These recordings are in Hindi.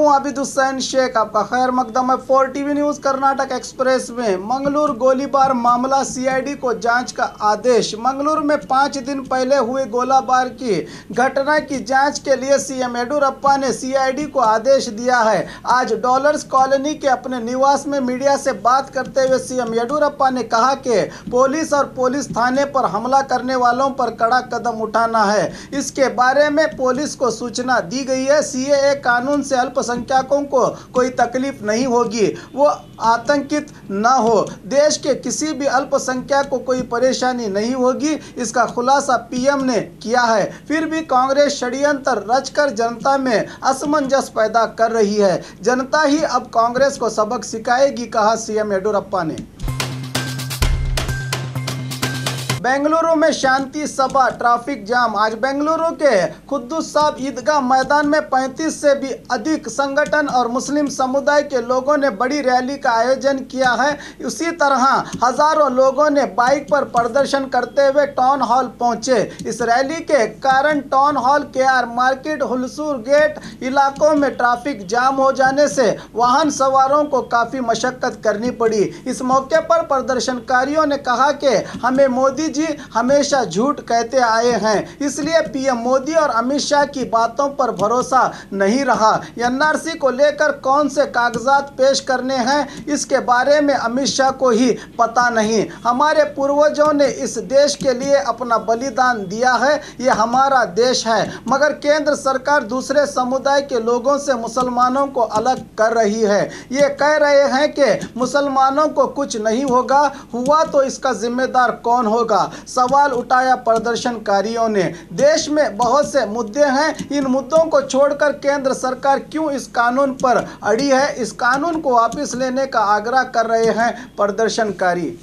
हूं आबिद हुसैन शेख। आपका खैर मकदम है 4 टीवी न्यूज कर्नाटक एक्सप्रेस में। मंगलूर गोलीबार मामला, सीआईडी को जांच का आदेश। मंगलूर में 5 दिन पहले हुए गोलाबार की घटना की जांच के लिए सीएम येडियुरप्पा ने सीआईडी को आदेश दिया है। आज डॉलर्स कॉलोनी के अपने निवास में मीडिया से बात करते हुए सीएम येडियुरप्पा ने कहा कि पुलिस और पुलिस थाने पर हमला करने वालों पर कड़ा कदम उठाना है। इसके बारे में पुलिस को सूचना दी गई है। सीएए कानून से अल्पसंख्यकों को कोई तकलीफ नहीं होगी, वो आतंकित न हो। देश के किसी भी अल्पसंख्यक को कोई परेशानी नहीं होगी, इसका खुलासा पीएम ने किया है। फिर भी कांग्रेस षड्यंत्र रचकर जनता में असमंजस पैदा कर रही है। जनता ही अब कांग्रेस को सबक सिखाएगी, कहा सीएम येडियुरप्पा ने। बेंगलुरु में शांति सभा, ट्रैफिक जाम। आज बेंगलुरु के कुद्दुस साहब ईदगाह मैदान में 35 से भी अधिक संगठन और मुस्लिम समुदाय के लोगों ने बड़ी रैली का आयोजन किया है। उसी तरह हजारों लोगों ने बाइक पर प्रदर्शन करते हुए टाउन हॉल पहुंचे। इस रैली के कारण town hall, KR market, Hulsoor gate इलाकों में ट्रैफिक जाम हो जाने से वाहन सवारों को काफ़ी मशक्कत करनी पड़ी। इस मौके पर प्रदर्शनकारियों ने कहा कि हमें मोदी जी हमेशा झूठ कहते आए हैं, इसलिए पीएम मोदी और अमित शाह की बातों पर भरोसा नहीं रहा। एनआरसी को लेकर कौन से कागजात पेश करने हैं, इसके बारे में अमित शाह को ही पता नहीं। हमारे पूर्वजों ने इस देश के लिए अपना बलिदान दिया है, ये हमारा देश है। मगर केंद्र सरकार दूसरे समुदाय के लोगों से मुसलमानों को अलग कर रही है। ये कह रहे हैं कि मुसलमानों को कुछ नहीं होगा, हुआ तो इसका जिम्मेदार कौन होगा, सवाल उठाया प्रदर्शनकारियों ने। देश में बहुत से मुद्दे हैं, इन मुद्दों को छोड़कर केंद्र सरकार क्यों इस कानून पर अड़ी है, इस कानून को वापस लेने का आग्रह कर रहे हैं प्रदर्शनकारी।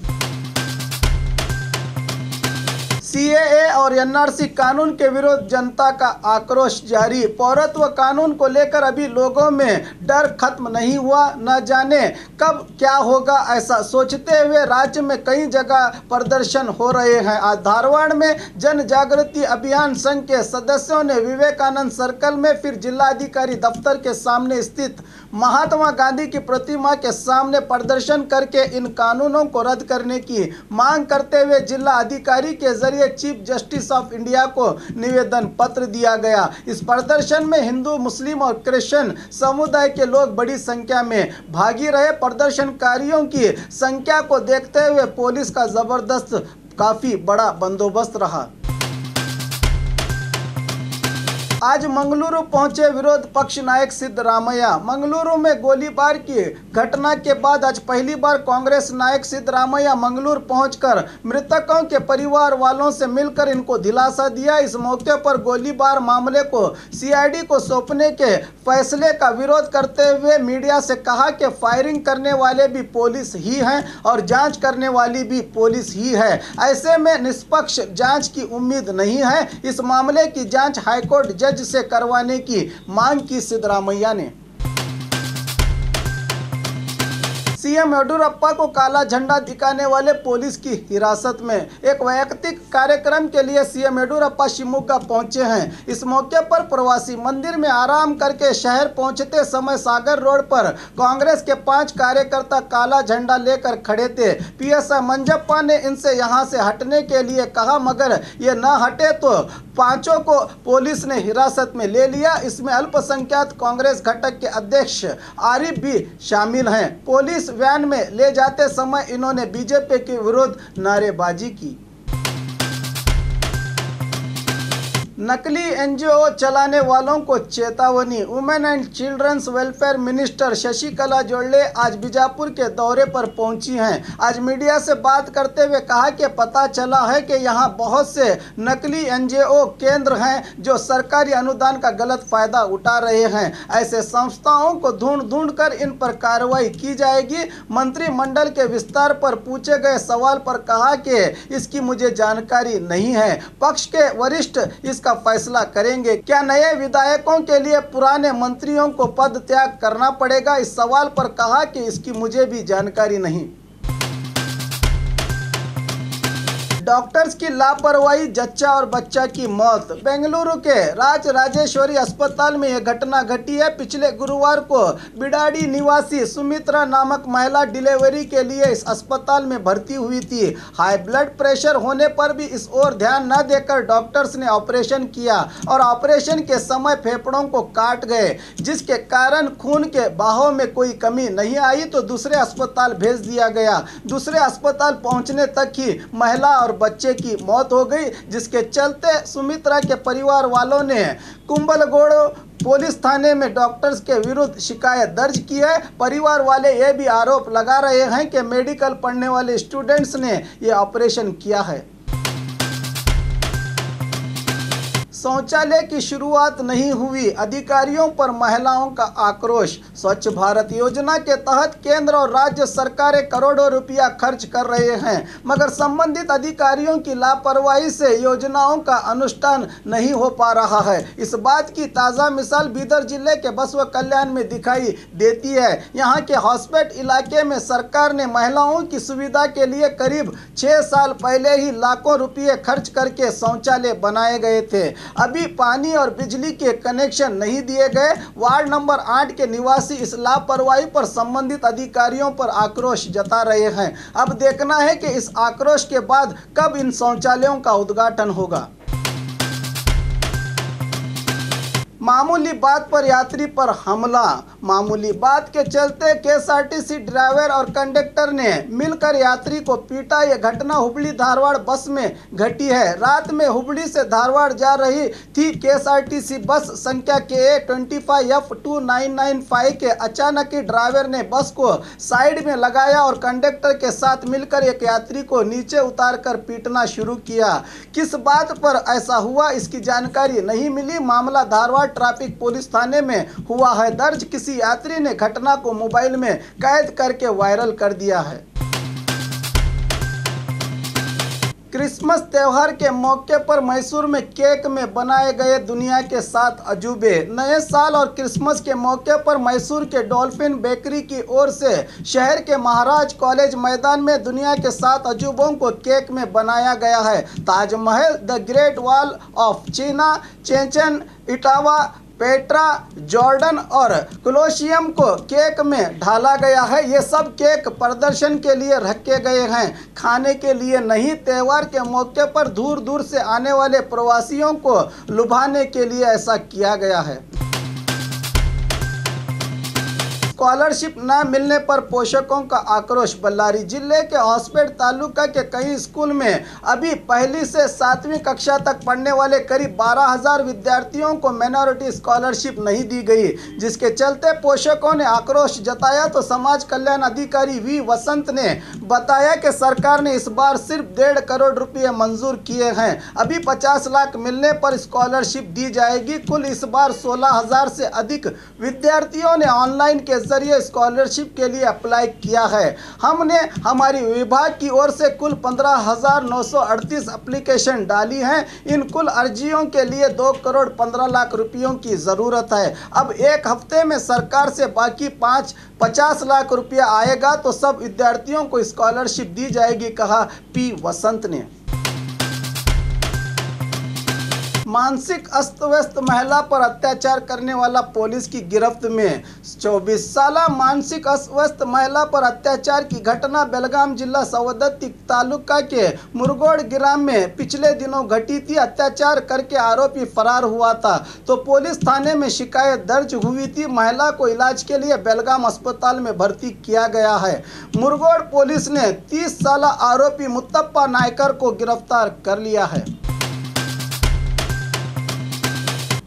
सीएए और एनआरसी कानून के विरुद्ध जनता का आक्रोश जारी। पौरत्व कानून को लेकर अभी लोगों में डर खत्म नहीं हुआ, न जाने कब क्या होगा, ऐसा सोचते हुए राज्य में कई जगह प्रदर्शन हो रहे हैं। आज धारवाड़ में जन जागृति अभियान संघ के सदस्यों ने विवेकानंद सर्कल में, फिर जिलाधिकारी दफ्तर के सामने स्थित महात्मा गांधी की प्रतिमा के सामने प्रदर्शन करके इन कानूनों को रद्द करने की मांग करते हुए जिला अधिकारी के जरिए चीफ जस्टिस ऑफ इंडिया को निवेदन पत्र दिया गया। इस प्रदर्शन में हिंदू, मुस्लिम और क्रिश्चियन समुदाय के लोग बड़ी संख्या में भागी रहे। प्रदर्शनकारियों की संख्या को देखते हुए पुलिस का जबरदस्त काफी बड़ा बंदोबस्त रहा। आज मंगलुरु पहुंचे विरोध पक्ष नायक सिद्धरामैया। मंगलुरु में गोलीबार की घटना के बाद आज पहली बार कांग्रेस नायक सिद्धरामैया मंगलुरु पहुंचकर मृतकों के परिवार वालों से मिलकर इनको दिलासा दिया। इस मौके पर गोलीबार मामले को सीआईडी को सौंपने के फैसले का विरोध करते हुए मीडिया से कहा कि फायरिंग करने वाले भी पुलिस ही हैं और जांच करने वाली भी पुलिस ही है। ऐसे में निष्पक्ष जांच की उम्मीद नहीं है। इस मामले की जांच हाईकोर्ट जज से करवाने की मांग की सिद्धरामैया ने। सीएम येडियुरप्पा को काला झंडा दिखाने वाले पुलिस की हिरासत में। एक वैयक्तिक कार्यक्रम के लिए सीएम येडियुरप्पा शिवमोगा पहुंचे हैं। इस मौके पर प्रवासी मंदिर में आराम करके शहर पहुंचते समय सागर रोड पर कांग्रेस के 5 कार्यकर्ता काला झंडा लेकर खड़े थे। पीएसआई मंजप्पा ने इनसे यहां से हटने के लिए कहा, मगर ये न हटे तो 5 को पुलिस ने हिरासत में ले लिया। इसमें अल्पसंख्यक कांग्रेस घटक के अध्यक्ष आरिफ भी शामिल हैं। पुलिस वैन में ले जाते समय इन्होंने बीजेपी के विरुद्ध नारेबाजी की। नकली एनजीओ चलाने वालों को चेतावनी। Women and childrens welfare minister Shashikala Jolle आज बीजापुर के दौरे पर पहुंची हैं। आज मीडिया से बात करते हुए कहा कि पता चला है कि यहां बहुत से नकली एनजीओ केंद्र हैं जो सरकारी अनुदान का गलत फायदा उठा रहे हैं। ऐसे संस्थाओं को ढूंढ कर इन पर कार्रवाई की जाएगी। मंत्रिमंडल के विस्तार पर पूछे गए सवाल पर कहा कि इसकी मुझे जानकारी नहीं है, पक्ष के वरिष्ठ इसका फैसला करेंगे। क्या नए विधायकों के लिए पुराने मंत्रियों को पद त्याग करना पड़ेगा, इस सवाल पर कहा कि इसकी मुझे भी जानकारी नहीं। डॉक्टर्स की लापरवाही, जच्चा और बच्चा की मौत। बेंगलुरु के राजेश्वरी अस्पताल में यह घटना घटी है। पिछले गुरुवार को बिडाडी निवासी सुमित्रा नामक महिला डिलीवरी के लिए इस अस्पताल में भर्ती हुई थी। हाई ब्लड प्रेशर होने पर भी इस ओर ध्यान न देकर डॉक्टर्स ने ऑपरेशन किया और ऑपरेशन के समय फेफड़ों को काट गए, जिसके कारण खून के बहाव में कोई कमी नहीं आई तो दूसरे अस्पताल भेज दिया गया। दूसरे अस्पताल पहुंचने तक ही महिला और बच्चे की मौत हो गई, जिसके चलते सुमित्रा के परिवार वालों ने कुंभलगढ़ पुलिस थाने में डॉक्टर्स के विरुद्ध शिकायत दर्ज की है। परिवार वाले ये भी आरोप लगा रहे हैं कि मेडिकल पढ़ने वाले स्टूडेंट्स ने ये ऑपरेशन किया है। शौचालय की शुरुआत नहीं हुई, अधिकारियों पर महिलाओं का आक्रोश। स्वच्छ भारत योजना के तहत केंद्र और राज्य सरकारें करोड़ों रुपया खर्च कर रहे हैं, मगर संबंधित अधिकारियों की लापरवाही से योजनाओं का अनुष्ठान नहीं हो पा रहा है। इस बात की ताज़ा मिसाल बीदर जिले के बसवा कल्याण में दिखाई देती है। यहाँ के हॉस्पेट इलाके में सरकार ने महिलाओं की सुविधा के लिए करीब 6 साल पहले ही लाखों रुपये खर्च करके शौचालय बनाए गए थे। अभी पानी और बिजली के कनेक्शन नहीं दिए गए। वार्ड नंबर 8 के निवासी इस लापरवाही पर संबंधित अधिकारियों पर आक्रोश जता रहे हैं। अब देखना है कि इस आक्रोश के बाद कब इन शौचालयों का उद्घाटन होगा। मामूली बात पर यात्री पर हमला। मामूली बात के चलते केएसआरटीसी ड्राइवर और कंडक्टर ने मिलकर यात्री को पीटा। यह घटना हुबली धारवाड़ बस में घटी है। रात में हुबली से धारवाड़ जा रही थी केएसआरटीसी बस संख्या KA25F2995 के अचानक ही ड्राइवर ने बस को साइड में लगाया और कंडक्टर के साथ मिलकर एक यात्री को नीचे उतारकर पीटना शुरू किया। किस बात पर ऐसा हुआ, इसकी जानकारी नहीं मिली। मामला धारवाड़ ट्रैफिक पुलिस थाने में हुआ है दर्ज। किसी यात्री ने घटना को मोबाइल में कैद करके वायरल कर दिया है। क्रिसमस त्योहार के मौके पर मैसूर में केक में बनाए गए दुनिया के 7 अजूबे। नए साल और क्रिसमस के मौके पर मैसूर के डॉल्फिन बेकरी की ओर से शहर के महाराज कॉलेज मैदान में दुनिया के 7 अजूबों को केक में बनाया गया है। Taj Mahal, the great wall of China, Chechen Etawah, Petra, Jordan और कोलोसियम को केक में ढाला गया है। ये सब केक प्रदर्शन के लिए रखे गए हैं, खाने के लिए नहीं। त्योहार के मौके पर दूर दूर से आने वाले प्रवासियों को लुभाने के लिए ऐसा किया गया है। स्कॉलरशिप न मिलने पर पोषकों का आक्रोश। बल्लारी जिले के हॉस्पेट तालुका के कई स्कूल में अभी पहली से 7वीं कक्षा तक पढ़ने वाले करीब 12,000 विद्यार्थियों को माइनॉरिटी स्कॉलरशिप नहीं दी गई, जिसके चलते पोषकों ने आक्रोश जताया। तो समाज कल्याण अधिकारी वी वसंत ने बताया कि सरकार ने इस बार सिर्फ 1.5 करोड़ रुपये मंजूर किए हैं। अभी 50 लाख मिलने पर स्कॉलरशिप दी जाएगी। कुल इस बार 16,000 से अधिक विद्यार्थियों ने ऑनलाइन के जरिए स्कॉलरशिप के लिए अप्लाई किया है। हमने हमारी विभाग की ओर से कुल 15,938 एप्लीकेशन डाली हैं। इन कुल अर्जियों के लिए 2 करोड़ 15 लाख रुपयों की ज़रूरत है। अब एक हफ्ते में सरकार से बाकी 50 लाख रुपया आएगा तो सब विद्यार्थियों को स्कॉलरशिप दी जाएगी, कहा पी वसंत ने। मानसिक अस्त व्यस्त महिला पर अत्याचार करने वाला पुलिस की गिरफ्त में। 24 साल मानसिक अस्वस्थ महिला पर अत्याचार की घटना बेलगाम जिला सवदत्ती तालुका के मुरगोड़ ग्राम में पिछले दिनों घटी थी। अत्याचार करके आरोपी फरार हुआ था तो पुलिस थाने में शिकायत दर्ज हुई थी। महिला को इलाज के लिए बेलगाम अस्पताल में भर्ती किया गया है। मुरगोड़ पुलिस ने 30 साल आरोपी मुत्तप्पा नायकर को गिरफ्तार कर लिया है।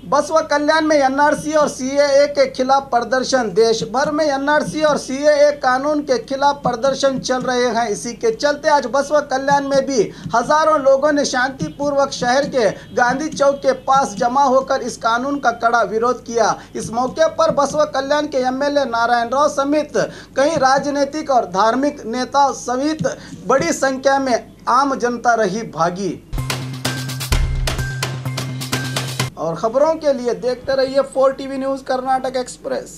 बसवा कल्याण में एनआरसी और सीएए के खिलाफ प्रदर्शन। देश भर में एनआरसी और सीएए कानून के खिलाफ प्रदर्शन चल रहे हैं। इसी के चलते आज बसवा कल्याण में भी हजारों लोगों ने शांतिपूर्वक शहर के गांधी चौक के पास जमा होकर इस कानून का कड़ा विरोध किया। इस मौके पर बसवा कल्याण के एमएलए नारायण राव समेत कई राजनीतिक और धार्मिक नेता सहित बड़ी संख्या में आम जनता रही भागी। और खबरों के लिए देखते रहिए 4 टीवी न्यूज़ कर्नाटक एक्सप्रेस।